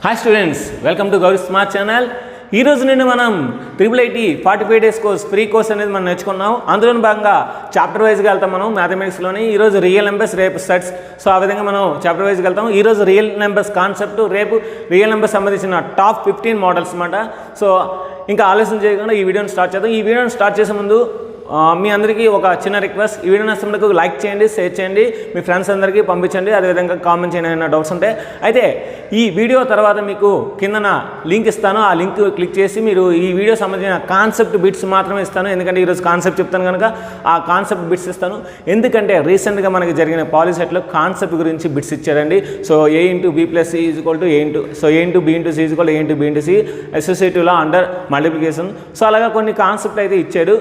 Hi students, welcome to Gauri Smart channel. ఈ రోజు నుండి మనం IIIT 45 days course free course అనేది మనం నేర్చుకున్నాం. అందులో భాగంగా చాప్టర్ వైజ్గా వెళ్తాం మనం మ్యాథమెటిక్స్లోని. ఈరోజు రియల్ నెంబర్స్, రేపు సెట్స్. సో ఆ విధంగా మనం చాప్టర్ వైజ్గా వెళ్తాం. ఈరోజు రియల్ నెంబర్స్ కాన్సెప్ట్, రేపు రియల్ నెంబర్స్ సంబంధించిన టాప్ 15 మోడల్స్ అన్నమాట. సో ఇంకా ఆలస్యం చేయకుండా ఈ వీడియోని స్టార్ట్ చేద్దాం. ఈ వీడియోని స్టార్ట్ చేసే ముందు మీ అందరికీ ఒక చిన్న రిక్వెస్ట్, ఈ వీడియో నచ్చినప్పుడు లైక్ చేయండి, షేర్ చేయండి, మీ ఫ్రెండ్స్ అందరికీ పంపించండి, అదేవిధంగా కామెంట్ చేయండి ఏమైనా డౌట్స్ ఉంటే. అయితే ఈ వీడియో తర్వాత మీకు కిందన లింక్ ఇస్తాను, ఆ లింక్ క్లిక్ చేసి మీరు ఈ వీడియో సంబంధించిన కాన్సెప్ట్ బిట్స్ మాత్రమే ఇస్తాను. ఎందుకంటే ఈరోజు కాన్సెప్ట్ చెప్తాను కనుక ఆ కాన్సెప్ట్ బిట్స్ ఇస్తాను. ఎందుకంటే రీసెంట్గా మనకి జరిగిన పాలిసెట్లో కాన్సెప్ట్ గురించి బిట్స్ ఇచ్చారండి. So A into B plus C is equal to A into, so A into B into C is equal to A into B into C, associative law under multiplication. So అలాగా కొన్ని concept అయితే ఇచ్చాడు.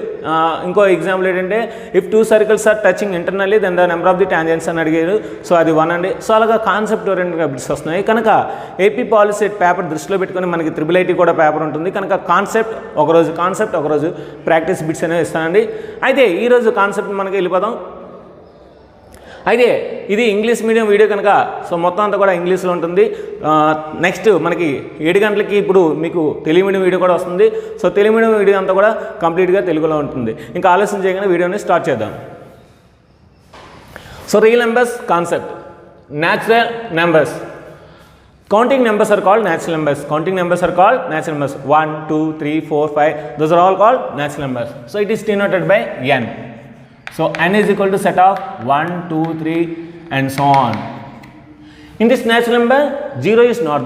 ఇంకో example ఏంటంటే if two circles are touching internally then the number of the tangents అని అడిగారు. So అది 1 అండి. సో అలాగా కాన్సెప్ట్ ఓరియంటెడ్గా బిట్స్ వస్తున్నాయి కనుక ఏపీ పాలిసెట్ పేపర్ దృష్టిలో పెట్టుకొని మనకి IIIT కూడా పేపర్ ఉంటుంది కనుక కాన్సెప్ట్ ఒకరోజు ప్రాక్టీస్ బిట్స్ అనేవి ఇస్తానండి. అయితే ఈరోజు కాన్సెప్ట్ మనకి వెళ్ళిపోదాం. అయితే ఇది ఇంగ్లీష్ మీడియం వీడియో కనుక సో మొత్తం అంతా కూడా ఇంగ్లీష్లో ఉంటుంది. నెక్స్ట్ మనకి 7 గంటలకి ఇప్పుడు మీకు తెలుగు మీడియం వీడియో కూడా వస్తుంది. సో తెలుగు మీడియం వీడియో అంతా కూడా కంప్లీట్గా తెలుగులో ఉంటుంది. ఇంకా ఆలస్యం చేయగానే వీడియోని స్టార్ట్ చేద్దాం. So real numbers concept. Natural numbers. Counting numbers are called natural numbers. 1, 2, 3, 4, 5. Those are all called natural numbers. So it is denoted by n. So n is equal to set of 1, 2, 3 and so on. In this natural number, 0 is not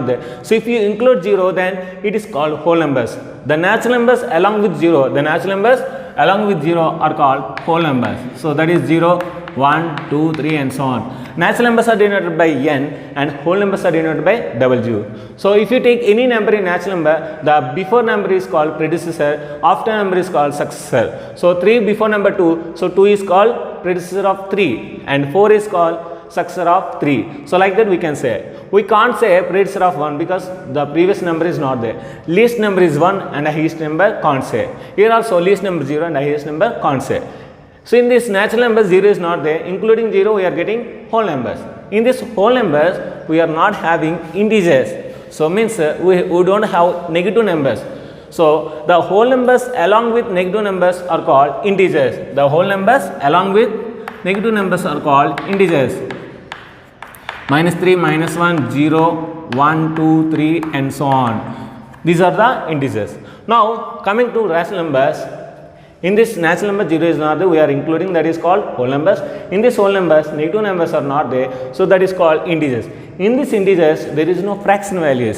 there. So if you include 0, then it is called whole numbers. The natural numbers along with 0 are called whole numbers. So that is 0, 1, 2, 3 and so on. Natural numbers are denoted by n and whole numbers are denoted by W. So if you take any number in natural number, the before number is called predecessor, after number is called successor. So 3 before number 2, so 2 is called predecessor of 3 and 4 is called successor of 3. So like that we can say. We can't say predecessor of 1 because the previous number is not there. Least number is 1 and highest number can't say. Here also least number 0 and highest number can't say. So in this natural number 0 is not there. Including 0 we are getting whole numbers. In this whole numbers we are not having integers. So means we don't have negative numbers. So the whole numbers along with negative numbers are called integers. The whole numbers along with negative numbers are called integers. -3, -1, 0, 1, 2, 3 and so on. These are the integers. Now coming to rational numbers. In this natural number 0 is not there, we are including, that is called whole numbers. In this whole numbers negative numbers are not there, so that is called integers. In these integers there is no fraction values.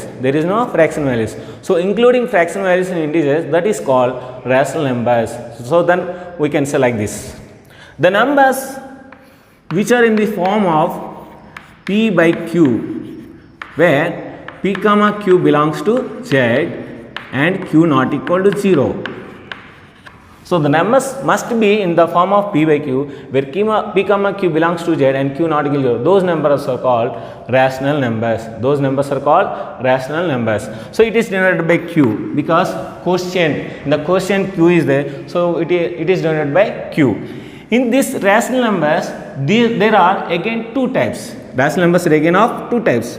So including fraction values in integers, that is called rational numbers. So then we can say like this. The numbers which are in the form of p by q, where p comma q belongs to z and q not equal to 0. So the numbers must be in the form of p by q, where p comma q belongs to z and q not equal to 0. Those numbers are called rational numbers. So it is denoted by q because quotient, in the quotient q is there, so it is denoted by q. In this rational numbers, there are again two types. Rational numbers are again of two types.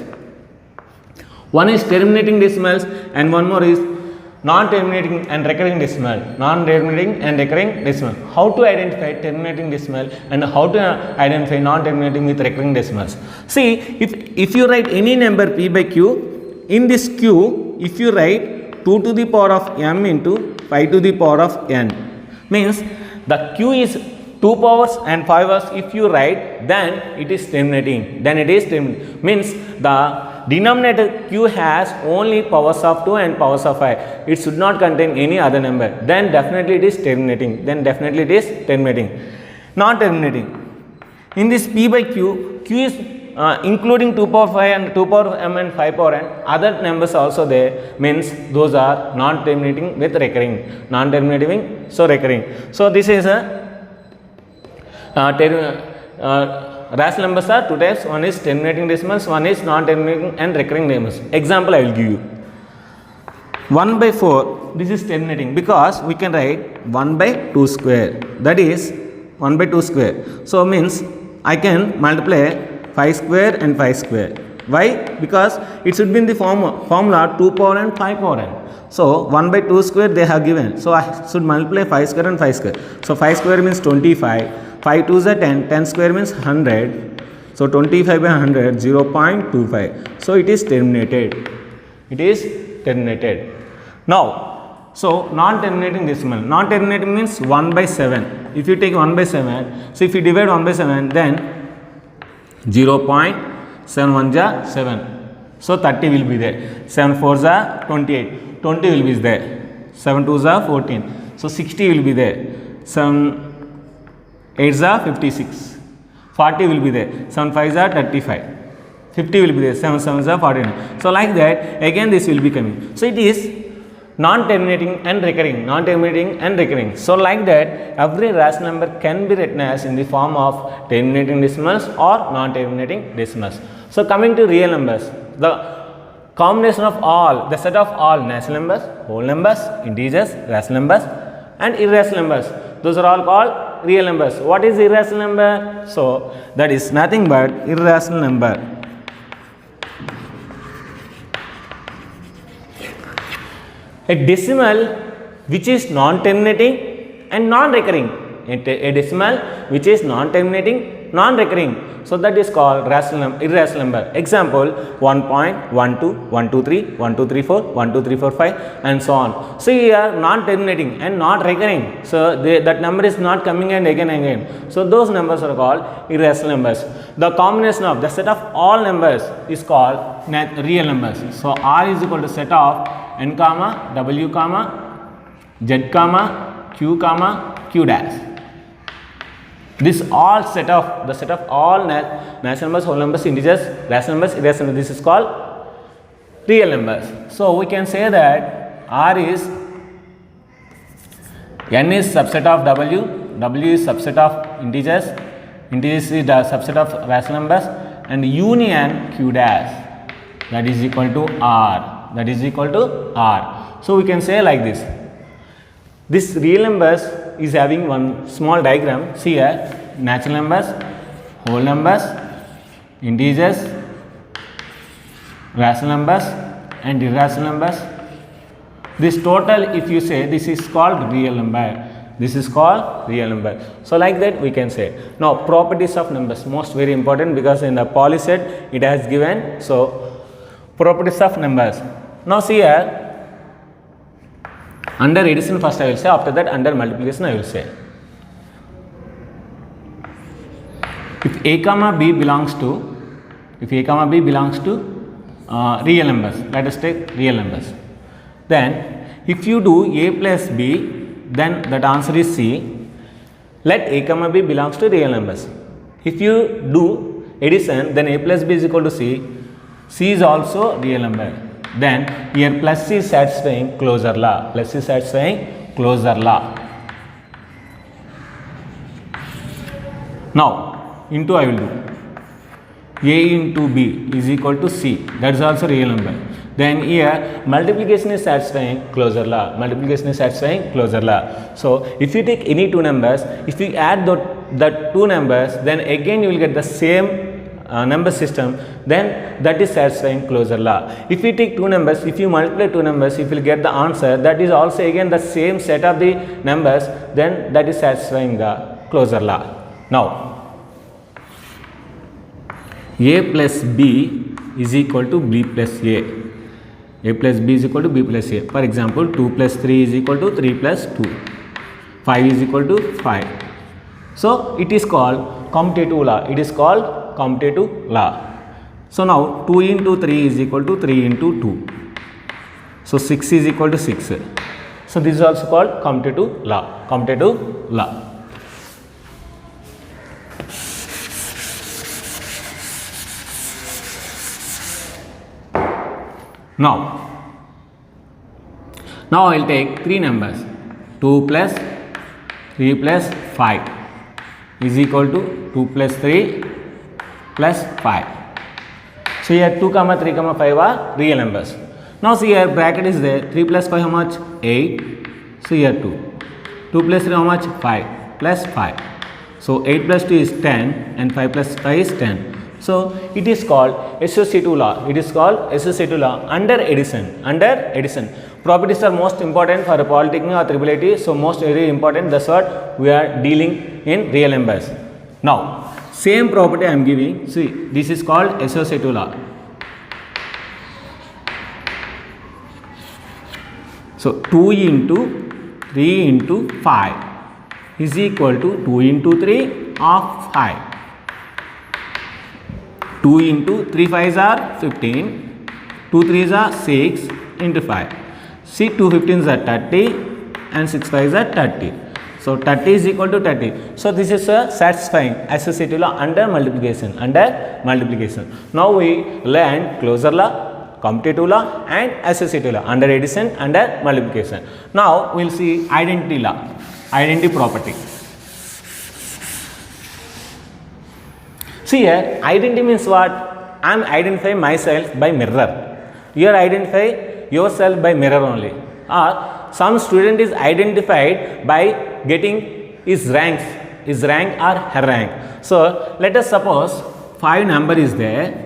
One is terminating decimals and one more is non-terminating and recurring decimal. How to identify terminating decimal and how to identify non-terminating with recurring decimals? See, if you write any number p by q, in this q, if you write 2 to the power of m into 5 to the power of n, means the q is 2 powers and 5 powers. If you write, then it is terminating. Means the denominator q has only powers of 2 and powers of 5. It should not contain any other number. Then definitely it is terminating. Not terminating. In this p by q, q is including 2 power 5 and 2 power m and 5 power n. Other numbers also there. Means those are non-terminating with recurring. Recurring. So this is a rational numbers are two types. One is terminating decimals, one is non-terminating and recurring decimals. Example I will give you. 1 by 4, this is terminating because we can write 1 by 2 square. That is 1 by 2 square. So means I can multiply 5 square and 5 square. Why? Because it should be in the formula 2 power n 5 power n. So 1 by 2 square they have given. So I should multiply 5 square and 5 square. So 5 square means 25. 5 2s are 10. 10 square means 100. So 25 by 100, 0.25. So it is terminated. It is terminated. Now, so non-terminating decimal. Non-terminating means 1 by 7. If you take 1 by 7, so if you divide 1 by 7, then 0.71 ja 7. So 30 will be there. 7 4s are 28. 20 will be there. 7 2s are 14. So 60 will be there. 7 8s are 56. 40 will be there. 7 5s are 35. 50 will be there. 7 7s are 49. So like that, again this will be coming. So it is non-terminating and recurring. Non-terminating and recurring. So like that, every rational number can be written as in the form of terminating decimals or non-terminating decimals. So coming to real numbers, the combination of all, the set of all natural numbers, whole numbers, integers, rational numbers and irrational numbers, those are all called real numbers. What is irrational number? So that is nothing but irrational number. A decimal which is non-terminating and non-recurring. A decimal which is non-terminating, non-recurring. So that is called irrational number. Example 1.12, 123, 1234, 12345 and so on. So here non-terminating and not recurring. So that number is not coming and again. So those numbers are called irrational numbers. The combination of the set of all numbers is called real numbers. So R is equal to set of n comma w comma z comma q dash. This all set of the set of all natural numbers, whole numbers, integers, rational numbers, irrational numbers. This is called real numbers. So we can say that R is n is subset of w is subset of integers is the subset of rational numbers, and union q dash, that is equal to R. That is equal to R. So we can say like this. This real numbers is having one small diagram. See here, natural numbers, whole numbers, integers, rational numbers and irrational numbers. This total, if you say, this is called real number. This is called real number. So like that we can say. Now properties of numbers, most very important, because in the poly set it has given. So properties of numbers. Now see here, under addition first I will say, after that under multiplication I will say. If a comma b belongs to, real numbers, let us take real numbers. Then if you do a plus b, then that answer is C. Let a comma b belongs to real numbers. If you do addition, then a plus b is equal to C. C is also real number. Then here plus is satisfying closure law. Plus is satisfying closure law. Now into I will do a into b is equal to C. That is also real number. Then here multiplication is satisfying closure law. Multiplication is satisfying closure law. So if you take any two numbers, if you add the two numbers, then again you will get the same number system, then that is satisfying closure law. If you take two numbers, if you multiply two numbers, if you will get the answer that is also again the same set of the numbers, then that is satisfying the closure law. Now a plus b is equal to b plus a. A plus b is equal to b plus a. For example, 2 plus 3 is equal to 3 plus 2. 5 is equal to 5. So it is called commutative law. It is called commutative law. So now 2 into 3 is equal to 3 into 2. So 6 is equal to 6. So this is also called commutative law. Commutative law. Now I will take three numbers. 2 plus 3 plus 5 is equal to 2 plus 3 plus 5. So here 2 comma 3 comma 5 are real numbers. Now see here bracket is there. 3 plus 5 how much? 8. So here 2. 2 plus 3 how much? 5 plus 5. So 8 plus 2 is 10 and 5 plus 5 is 10. So it is called associative law. It is called associative law under addition. Under addition. Properties are most important for a polytechnic or triple IT. So most very important. That's what we are dealing in real numbers. Now same property I am giving. See, this is called associative law. So 2 into 3 into 5 is equal to 2 into 3 of 5. 2 into 3 5s are 15, 2 3s are 6 into 5. See, 2 15s are 30 and 6 5s are 30. So 30 is equal to 30. So this is a satisfying associative law under multiplication. Under multiplication. Now we learn closure law, commutative law and associative law under addition, under multiplication. Now we will see identity law, identity property. See here, identity means what? I am identifying myself by mirror. You are identify yourself by mirror only. Or some student is identified by getting his rank or her rank. So let us suppose 5 number is there.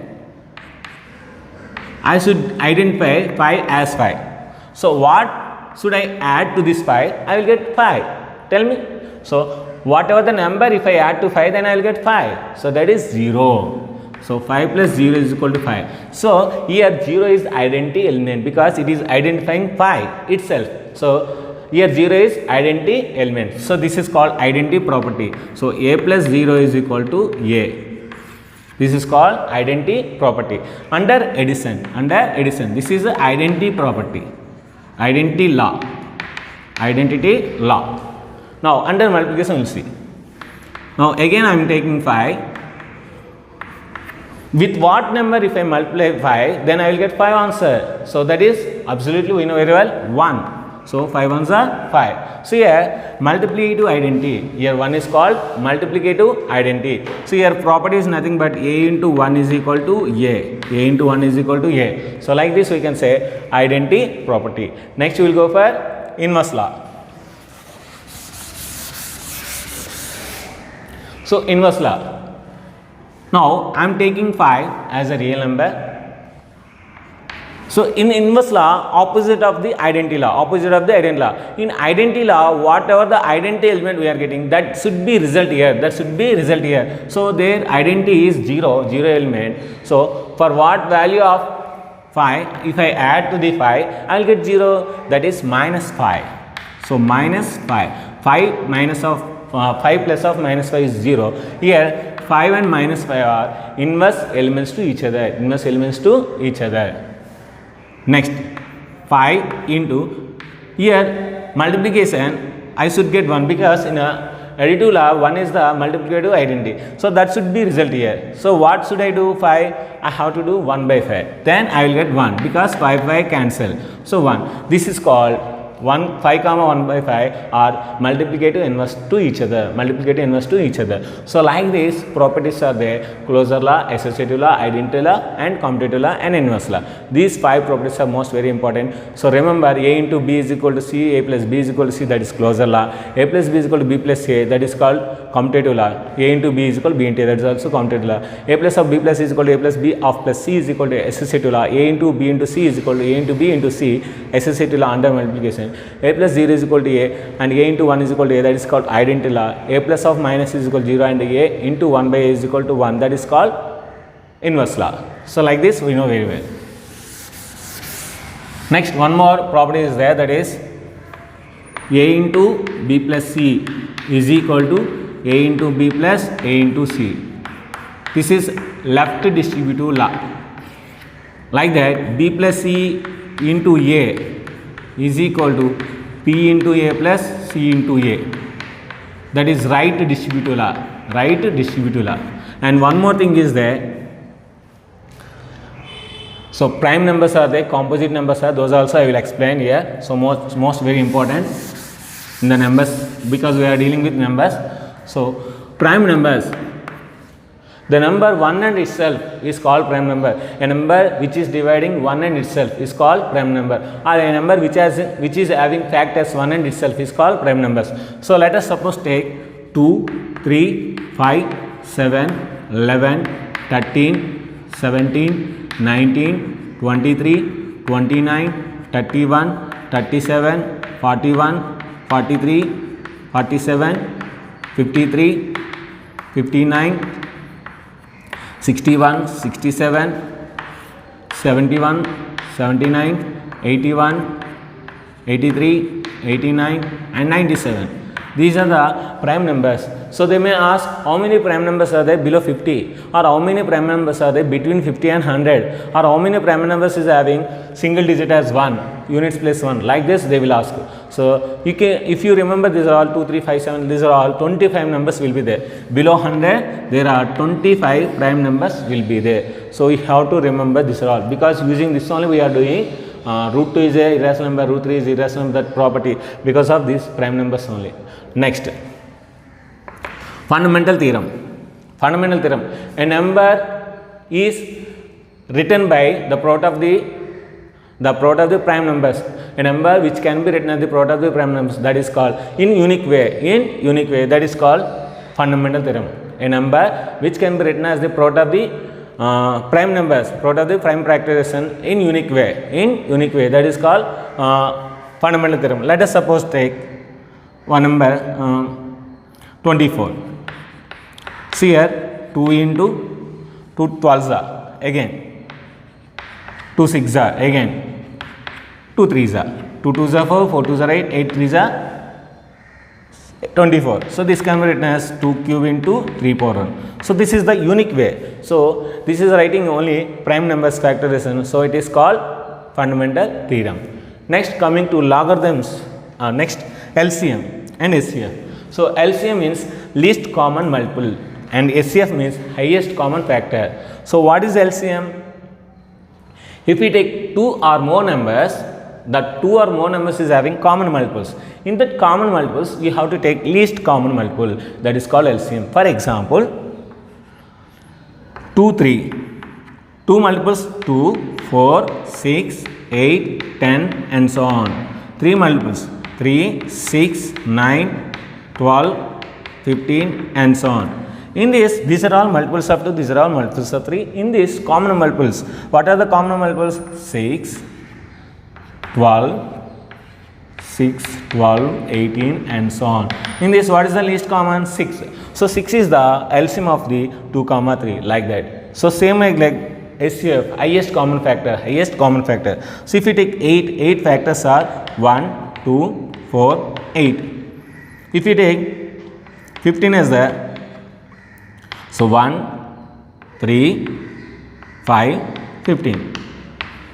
I should identify 5 as 5. So what should I add to this 5? I will get 5. Tell me. So whatever the number, if I add to 5, then I will get 5. So that is 0. So 5 plus 0 is equal to 5. So here 0 is identity element because it is identifying 5 itself. So here 0 is identity element. So this is called identity property. So a plus 0 is equal to a. This is called identity property. Under addition, this is the identity property. Identity law. Identity law. Now under multiplication we will see. Now again I am taking 5. With what number if I multiply 5, then I will get 5 answer. So that is absolutely we know very well 1. So 5 ones are 5. So here multiplicative identity. Here 1 is called multiplicative identity. So here property is nothing but a into 1 is equal to a. A into 1 is equal to a. So like this we can say identity property. Next we will go for inverse law. So inverse law. Now I am taking 5 as a real number. So in inverse law, opposite of the identity law, In identity law, whatever the identity element we are getting, that should be result here. So their identity is 0 element. So for what value of 5, if I add to the 5, I will get 0, that is minus 5. So minus 5. 5 minus of 5 plus of minus 5 is 0. Here 5 and minus 5 are inverse elements to each other. Next 5 into, here multiplication I should get 1 because in a additive law 1 is the multiplicative identity. So that should be result here. So what should I do? 5, I have to do 1 by 5. Then I will get 1 because 5 cancel. So 1. This is called 5 comma 1 by 5 are multiplicative inverse to each other. So like this properties are there: closure law, associative law, identity law and commutative law and inverse law. These 5 properties are most very important. So remember, a into b is equal to c, a plus b is equal to c, that is closure law. A plus b is equal to b plus a, that is called commutative law. A into b is equal to b into a, that is also commutative law. A plus of b plus is equal to a plus b of plus c is equal to associative law. A into b into c is equal to a into b into c, associative law under multiplication. A plus 0 is equal to a and a into 1 is equal to a, that is called identity law. A plus of minus is equal to 0 and a into 1 by a is equal to 1, that is called inverse law. So like this we know very well. Next one more property is there, that is a into b plus c is equal to a into b plus a into c. This is left distributive law. Like that, b plus c into a is equal to p into a plus c into a. That is right distributive law. And one more thing is there. So prime numbers are there, composite numbers are, those also I will explain here. So most very important in the numbers because we are dealing with numbers. So prime numbers. The number 1 and itself is called prime number. A number which is dividing 1 and itself is called prime number. Or a number which is having factors 1 and itself is called prime numbers. So let us suppose take 2, 3, 5, 7, 11, 13, 17, 19, 23, 29, 31, 37, 41, 43, 47, 53, 59, 61, 67, 71, 79, 81, 83, 89 and 97. These are the prime numbers. So they may ask how many prime numbers are there below 50, or how many prime numbers are there between 50 and 100, or how many prime numbers is having single digit as 1, units place 1, like this they will ask. So you can, if you remember, these are all 2, 3, 5, 7, these are all 25 numbers will be there. Below 100 there are 25 prime numbers will be there. So you have to remember this all, because using this only we are doing root 2 is a irrational number, root 3 is irrational number, that property, because of these prime numbers only. Next, fundamental theorem. Fundamental theorem, a number is written by the product of the prime numbers. A number which can be written as the product of the prime numbers, that is called in unique way, that is called fundamental theorem. A number which can be written as the product of the prime numbers, product of the prime factorization in unique way, that is called fundamental theorem. Let us suppose take one number 24. See here, 2 into 2 12s are again, 2 6s are again, 2 3s are, 2 2s are 4, 4 2s are 8, 8 3s are 24. So this can be written as 2 cube into 3 power 1. So this is the unique way. So this is writing only prime numbers factorization. So it is called fundamental theorem. Next, coming to logarithms. Next, LCM and SCF. So LCM means least common multiple and SCF means highest common factor. So what is LCM? If we take 2 or more numbers, that 2 or more numbers is having common multiples. In that common multiples, you have to take least common multiple, that is called LCM. For example, 2 3, 2 multiples 2, 4, 6, 8, 10 and so on. 3 multiples 3, 6, 9, 12, 15 and so on. In this, these are all multiples of 2, these are all multiples of 3. In this, common multiples, what are the common multiples? 6, 12, 6, 12, 18 and so on. In this, what is the least common? 6. So 6 is the LCM of the 2, 3, like that. So same like SCF, highest common factor. So if you take 8 factors are 1, 2, 4, 8. If you take 15 as the, so 1, 3, 5, 15.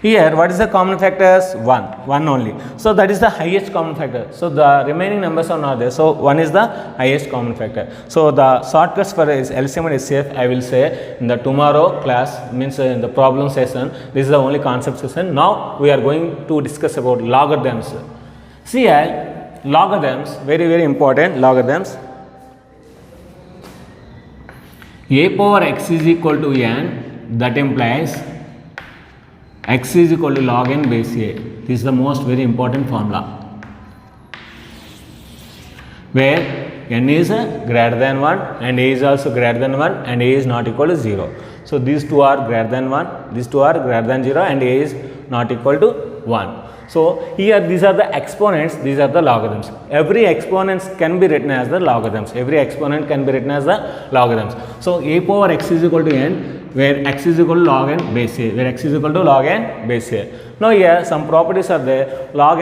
Here, what is the common factors? 1 only. So that is the highest common factor. So the remaining numbers are not there. So 1 is the highest common factor. So the shortcuts for LCM and SCF, I will say in the tomorrow class, means in the problem session. This is the only concept session. Now we are going to discuss about logarithms. See here, logarithms, very very important logarithms. A power x is equal to n, that implies x is equal to log n base a. This is the most very important formula, where n is greater than 1 and a is also greater than 1 and a is not equal to 0. So these two are greater than 1, these two are greater than 0 and a is not equal to 1. So here these are the exponents, these are the logarithms. Every exponent can be written as the logarithms. So a power x is equal to n, where x is equal to log n base a, Now here some properties are there. Log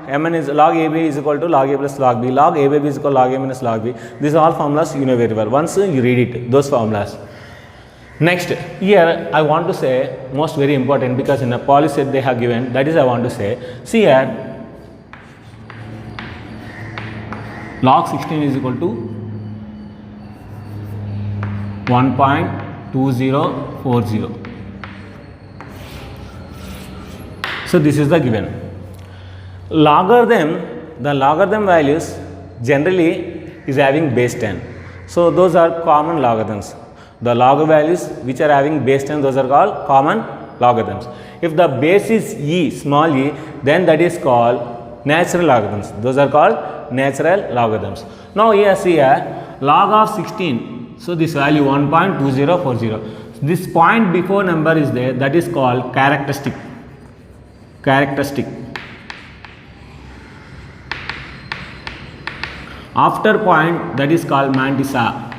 mn is log ab is equal to log a plus log b, log a baby is equal to log a minus log b. These are all formulas you know very well. Once you read it, those formulas. Next, here I want to say most very important, because in a policy they have given, that is I want to say, see here, log 16 is equal to 1.2040. So this is the given. Logarithm, the logarithm values generally is having base 10. So those are common logarithms. The log values which are having base 10, those are called common logarithms. If the base is e, small e, then that is called natural logarithms. Those are called natural logarithms. Now here see here, log of 16. So this value 1.2040. this point before number is there, that is called characteristic. After point, that is called mantissa.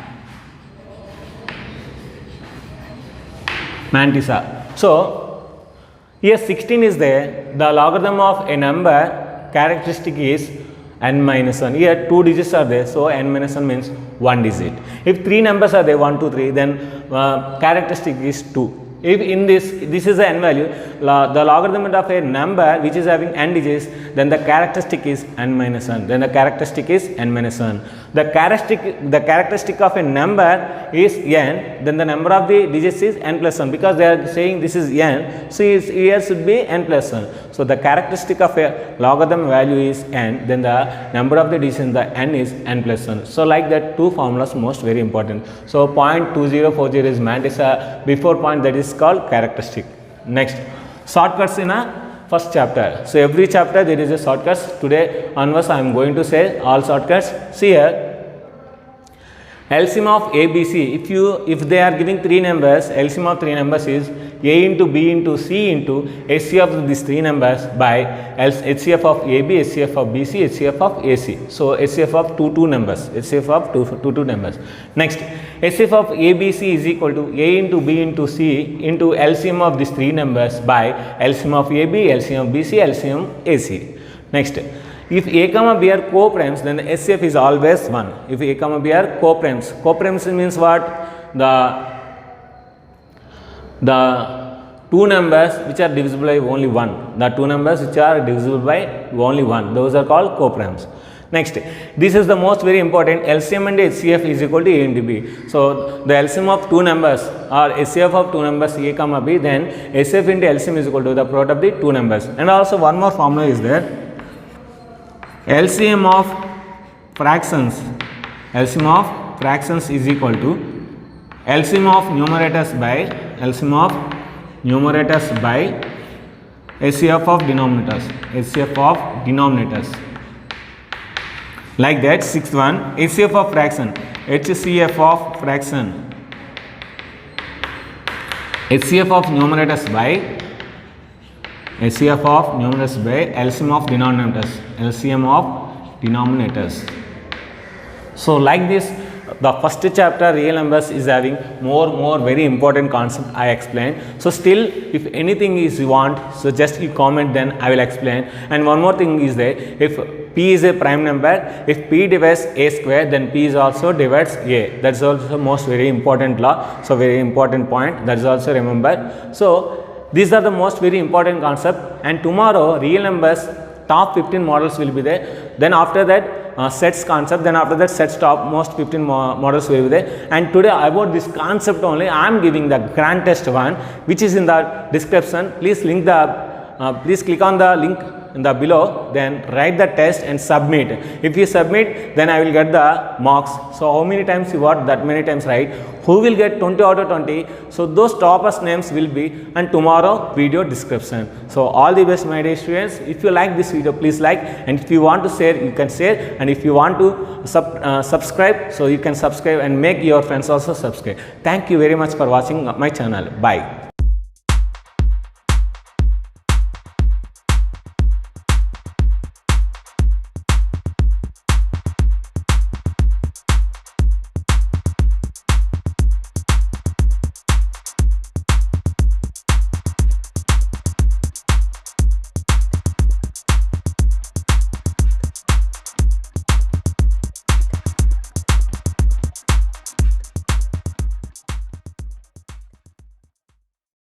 So here 16 is there, the logarithm of a number characteristic is n minus 1. Here 2 digits are there, so n minus 1 means 1 digit. If 3 numbers are there, 1, 2, 3, then characteristic is 2. If in this is the n value, the logarithm of a number which is having n digits, then the characteristic is n minus 1. Then the characteristic is n minus 1. The characteristic of a number is n, then the number of the digits is n plus 1, because they are saying this is n, so here should be n plus 1. So the characteristic of a logarithm value is n, then the number of the digits in the n is n plus 1. So like that, two formulas most very important. So 0.2040 is mantissa, before point, that is called characteristic. Next, shortcuts in a first chapter. So every chapter there is a shortcuts. Today onwards I am going to say all shortcuts. See here, LCM of ABC, if they are giving 3 numbers, LCM of 3 numbers is A into B into C into HCF of these 3 numbers by HCF of AB, HCF of BC, HCF of AC. So HCF of 2 numbers, HCF of 2 numbers. Next, HCF of ABC is equal to A into B into C into LCM of these 3 numbers by LCM of AB, LCM of BC, LCM AC. Next, if A comma B are co-primes, then the HCF is always 1. If A comma B are co-primes, co-primes means what? The 2 numbers which are divisible by only 1. The 2 numbers which are divisible by only 1. Those are called co-primes. Next, this is the most very important. LCM and HCF is equal to A into B. So the LCM of 2 numbers or HCF of 2 numbers A comma B, then HCF into LCM is equal to the product of the 2 numbers. And also one more formula is there. LCM of fractions is equal to LCM of numerators by HCF of denominators. Like that. Sixth one, HCF of fraction, HCF of numerators by LCM of denominators. So like this, the first chapter real numbers is having more very important concept I explained. So still, if anything is you want, so just you comment, then I will explain. And one more thing is that if P is a prime number, if P divides A square, then P is also divides A. That's also most very important law. So very important point. That is also remember. So these are the most very important concept. And tomorrow real numbers top 15 models will be there. Then after that sets concept, then after that sets top most 15 models will be there. And today about this concept only I am giving the grand test one, which is in the description. Please click on the link in the below, then write the test and submit. If you submit, then I will get the marks. So how many times you want, that many times write. Who will get 20 out of 20? So those toppers names will be and tomorrow video description. So all the best my dear students. If you like this video, please like, and if you want to share, you can share, and if you want to subscribe, so you can subscribe and make your friends also subscribe. Thank you very much for watching my channel. Bye.